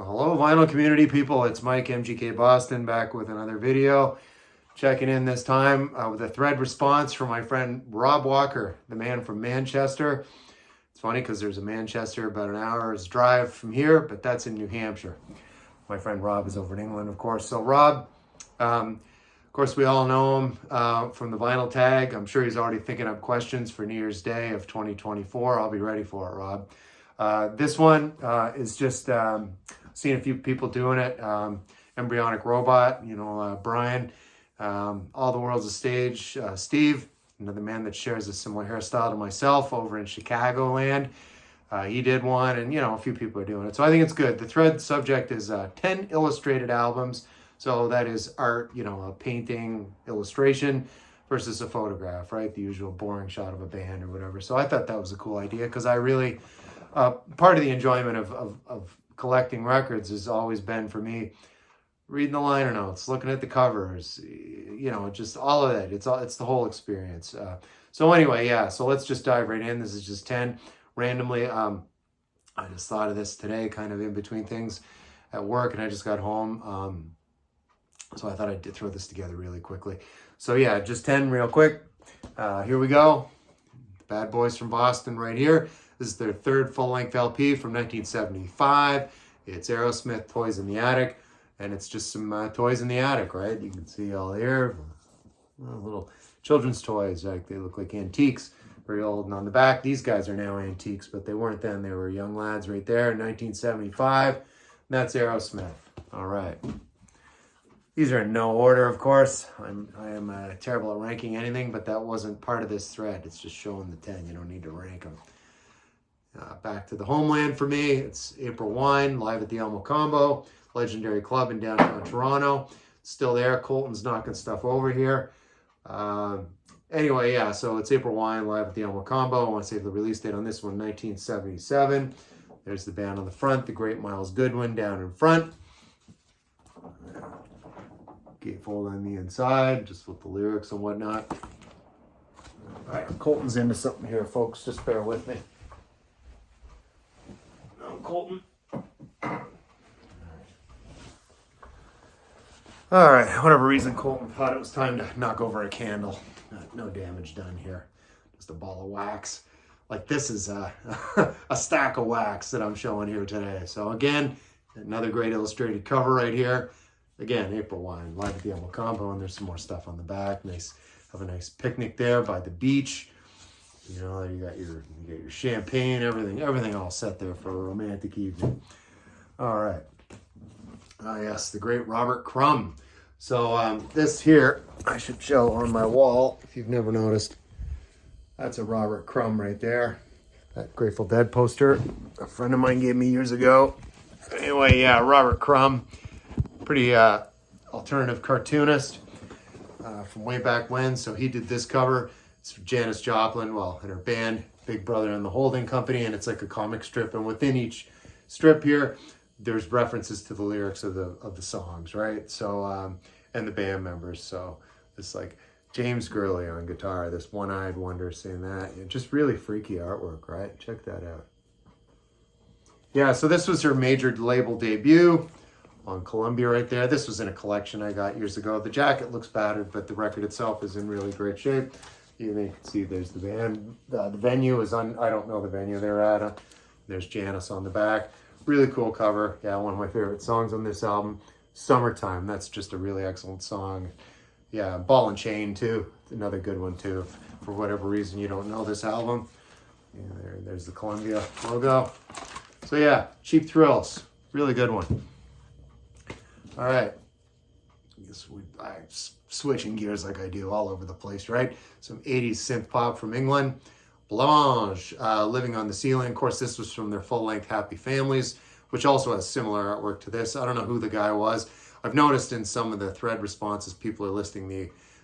Hello, vinyl community people. It's Mike, MGK Boston, back with another video. Checking in this time with a thread response from my friend Rob Walker, the man from Manchester. It's funny because there's a Manchester about an hour's drive from here, but that's in New Hampshire. My friend Rob is over in England, of course. So Rob, of course, we all know him from the vinyl tag. I'm sure he's already thinking up questions for New Year's Day of 2024. I'll be ready for it, Rob. This one is just... seen a few people doing it. Embryonic Robot, Brian, All the World's a Stage, Steve, another man that shares a similar hairstyle to myself over in Chicagoland. He did one, and a few people are doing it. So I think it's good. The thread subject is 10 illustrated albums. So that is art, a painting, illustration versus a photograph, right? The usual boring shot of a band or whatever. So I thought that was a cool idea because I really, part of the enjoyment of collecting records has always been for me reading the liner notes, looking at the covers, just all of that. It's the whole experience. So anyway, yeah, so let's just dive right in. This is just 10 randomly. I just thought of this today, kind of in between things at work, and I just got home. So I thought I'd throw this together really quickly. So yeah, just 10 real quick. Here we go. Bad Boys from Boston right here. This is their third full-length LP from 1975. It's Aerosmith, Toys in the Attic, and it's just some toys in the attic, right? You can see all here, little children's toys, like they look like antiques, very old. And on the back, these guys are now antiques, but they weren't then. They were young lads right there in 1975. And that's Aerosmith. All right. These are in no order, of course. I am terrible at ranking anything, but that wasn't part of this thread. It's just showing the 10. You don't need to rank them. Back to the homeland for me. It's April Wine, live at the Elmo Combo, legendary club in downtown Toronto. Still there. Colton's knocking stuff over here. Anyway, yeah, so it's April Wine, live at the Elmo Combo. I want to save the release date on this one, 1977. There's the band on the front, the great Miles Goodwin down in front. Gatefold on the inside, just with the lyrics and whatnot. All right, Colton's into something here, folks. Just bear with me. Colton. All right, whatever reason, Colton thought it was time to knock over a candle. No damage done here. Just a ball of wax. Like this is a stack of wax that I'm showing here today. So again, another great illustrated cover right here. Again, April Wine, live at the Elmo Combo, and there's some more stuff on the back. Nice, have a nice picnic there by the beach. You got your champagne, everything all set there for a romantic evening. All right. Yes, the great Robert Crumb. So this here, I should show on my wall, if you've never noticed. That's a Robert Crumb right there. That Grateful Dead poster a friend of mine gave me years ago. Anyway, yeah, Robert Crumb, pretty alternative cartoonist from way back when. So he did this cover. It's Janice Joplin, and her band, Big Brother and the Holding Company, and it's like a comic strip. And within each strip here, there's references to the lyrics of the songs, right? So, and the band members. So it's like James Gurley on guitar, this one-eyed wonder saying that. Just really freaky artwork, right? Check that out. Yeah, so this was her major label debut on Columbia right there. This was in a collection I got years ago. The jacket looks battered, but the record itself is in really great shape. You can see there's the band. The venue is on, I don't know the venue they're at. There's Janice on the back. Really cool cover. Yeah, one of my favorite songs on this album. Summertime, that's just a really excellent song. Yeah, Ball and Chain too. Another good one too. If for whatever reason you don't know this album. Yeah, there's the Columbia logo. So yeah, Cheap Thrills. Really good one. All right. I'm switching gears like I do all over the place, right? Some 80s synth pop from England. Blamon, Living on the Ceiling. Of course, this was from their full-length Happy Families, which also has similar artwork to this. I don't know who the guy was. I've noticed in some of the thread responses, people are listing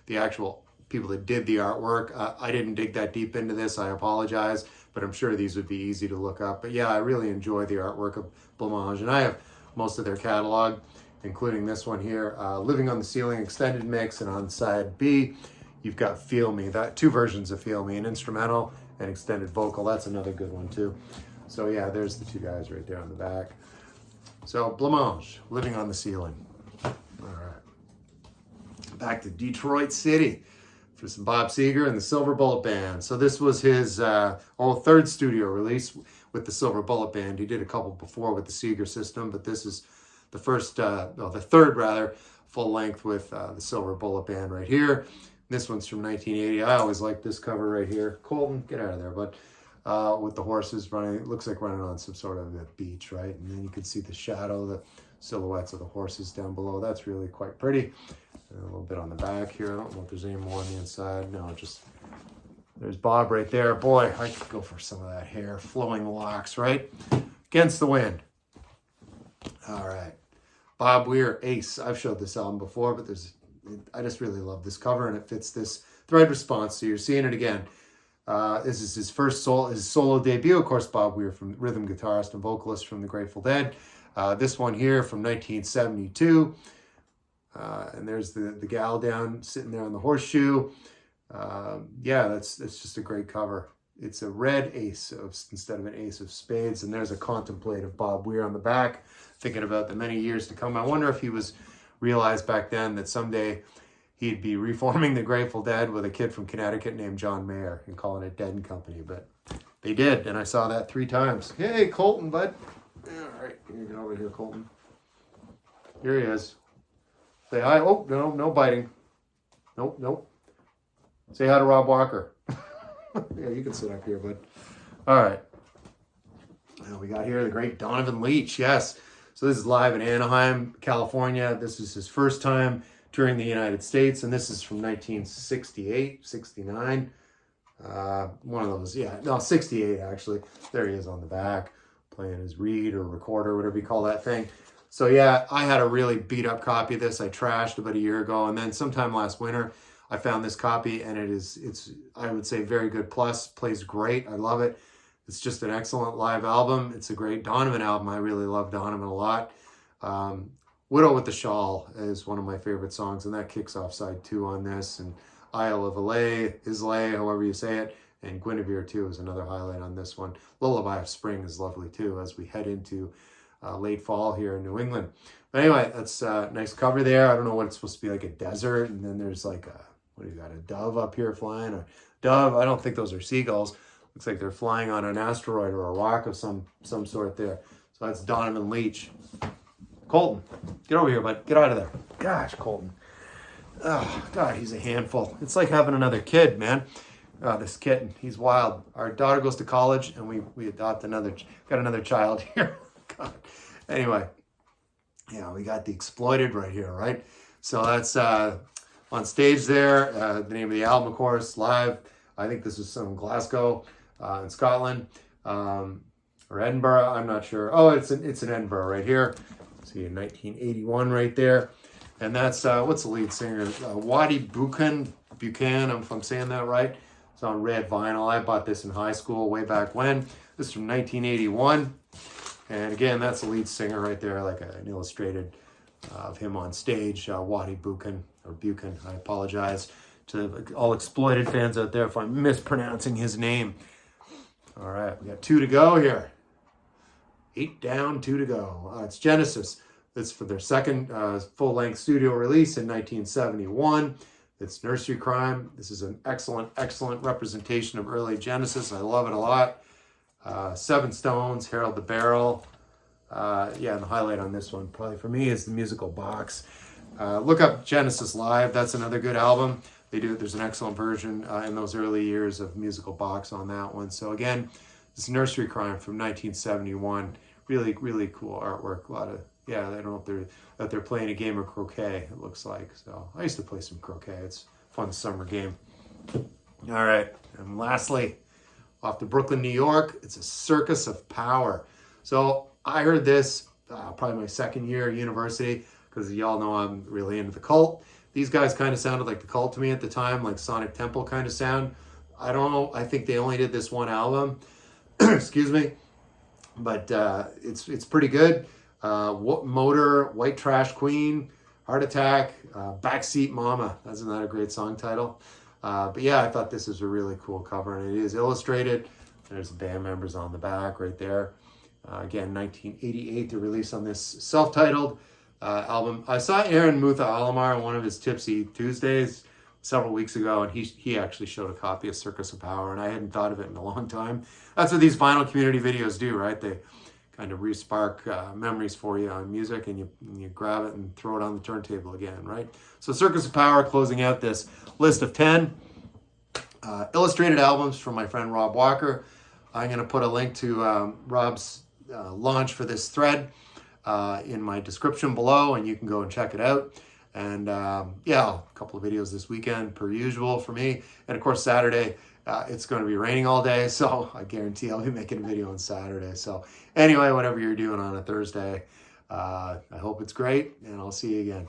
the actual people that did the artwork. I didn't dig that deep into this. I apologize, but I'm sure these would be easy to look up. But yeah, I really enjoy the artwork of Blamon, and I have most of their catalog, including this one here, Living on the Ceiling extended mix, and on side B, you've got Feel Me. That two versions of Feel Me, an instrumental and extended vocal. That's another good one too. So yeah, there's the two guys right there on the back. So, Blamon, Living on the Ceiling. All right. Back to Detroit City for some Bob Seger and the Silver Bullet Band. So this was his third studio release with the Silver Bullet Band. He did a couple before with the Seger system, but this is the third rather, full length with the Silver Bullet Band right here. This one's from 1980. I always like this cover right here. Colton, get out of there, bud. With the horses running, it looks like running on some sort of a beach, right? And then you can see the shadow, the silhouettes of the horses down below. That's really quite pretty. And a little bit on the back here. I don't know if there's any more on the inside. No, just, there's Bob right there. Boy, I could go for some of that hair, flowing locks, right? Against the Wind. All right. Bob Weir Ace. I've showed this album before, but I just really love this cover, and it fits this thread response. So you're seeing it again. This is his solo debut. Of course, Bob Weir, from rhythm guitarist and vocalist from the Grateful Dead. This one here from 1972. And there's the gal down sitting there on the horseshoe. Yeah, that's just a great cover. It's a red ace instead of an ace of spades. And there's a contemplative Bob Weir on the back, thinking about the many years to come. I wonder if he realized back then that someday he'd be reforming the Grateful Dead with a kid from Connecticut named John Mayer and calling it Dead and Company. But they did, and I saw that 3 times. Hey, Colton, bud. All right, you get over here, Colton. Here he is. Say hi. Oh, no biting. Nope. Say hi to Rob Walker. Yeah, you can sit up here, bud. All right. Now we got here the great Donovan Leech. Yes. So this is live in Anaheim, California. This is his first time touring the United States, and this is from 1968, 69. One of those, yeah. No, 68, actually. There he is on the back, playing his reed or recorder, whatever you call that thing. So yeah, I had a really beat up copy of this. I trashed about a year ago, and then sometime last winter, I found this copy, and it's I would say very good plus. Plays great. I love it. It's just an excellent live album. It's a great Donovan album. I really love Donovan a lot. Widow with the Shawl is one of my favorite songs, and that kicks off side 2 on this. And Isle of Islay, however you say it, and Guinevere too is another highlight on this one. Lullaby of Spring is lovely too as we head into late fall here in New England. But anyway, that's a nice cover there. I don't know what it's supposed to be, like a desert, and then there's like what do you got, a dove up here flying? Or dove, I don't think those are seagulls. Looks like they're flying on an asteroid or a rock of some sort there. So that's Donovan Leech. Colton, get over here, bud. Get out of there. Gosh, Colton. Oh, God, he's a handful. It's like having another kid, man. This kitten, he's wild. Our daughter goes to college, and we adopt got another child here. God. Anyway, yeah, we got the Exploited right here, right? So that's on stage there. The name of the album, of course, live. I think this was some Glasgow in Scotland or Edinburgh. I'm not sure. Oh, it's in Edinburgh right here. See, in 1981 right there. And that's, what's the lead singer? Waddy Buchan, if I'm saying that right. It's on red vinyl. I bought this in high school way back when. This is from 1981. And again, that's the lead singer right there, like an illustrated of him on stage, Waddy Buchan, or Buchan, I apologize to all Exploited fans out there if I'm mispronouncing his name. All right, we got 2 to go here. 8 down, 2 to go. It's Genesis. It's for their second full-length studio release in 1971. It's Nursery Crime. This is an excellent representation of early Genesis. I love it a lot. 7 Stones, Harold the Barrel. Yeah, and the highlight on this one, probably for me, is the musical box. Look up Genesis Live. That's another good album. There's an excellent version in those early years of musical box on that one. So again, this is Nursery Crime from 1971. Really, really cool artwork. A lot of, yeah, I don't know if they're playing a game of croquet, it looks like. So I used to play some croquet. It's a fun summer game. All right, and lastly, off to Brooklyn, New York, it's a Circus of Power. So I heard this probably my second year at university, because y'all know I'm really into the Cult. These guys kind of sounded like the Cult to me at the time, like Sonic Temple kind of sound. I don't know. I think they only did this one album. Excuse me. But it's pretty good. Motor, White Trash Queen, Heart Attack, Backseat Mama. Isn't that a great song title? But yeah, I thought this is a really cool cover, and it is illustrated. There's the band members on the back right there. Again, 1988, the release on this self-titled album. I saw Aaron Mutha Alamar on one of his Tipsy Tuesdays several weeks ago, and he actually showed a copy of Circus of Power, and I hadn't thought of it in a long time. That's what these vinyl community videos do, right? They kind of re-spark memories for you on music, and you grab it and throw it on the turntable again, right? So Circus of Power, closing out this list of 10 illustrated albums from my friend Rob Walker. I'm going to put a link to Rob's launch for this thread in my description below, and you can go and check it out. And yeah, a couple of videos this weekend per usual for me. And of course, Saturday, it's going to be raining all day, so I guarantee I'll be making a video on Saturday. So anyway, whatever you're doing on a Thursday, I hope it's great, and I'll see you again.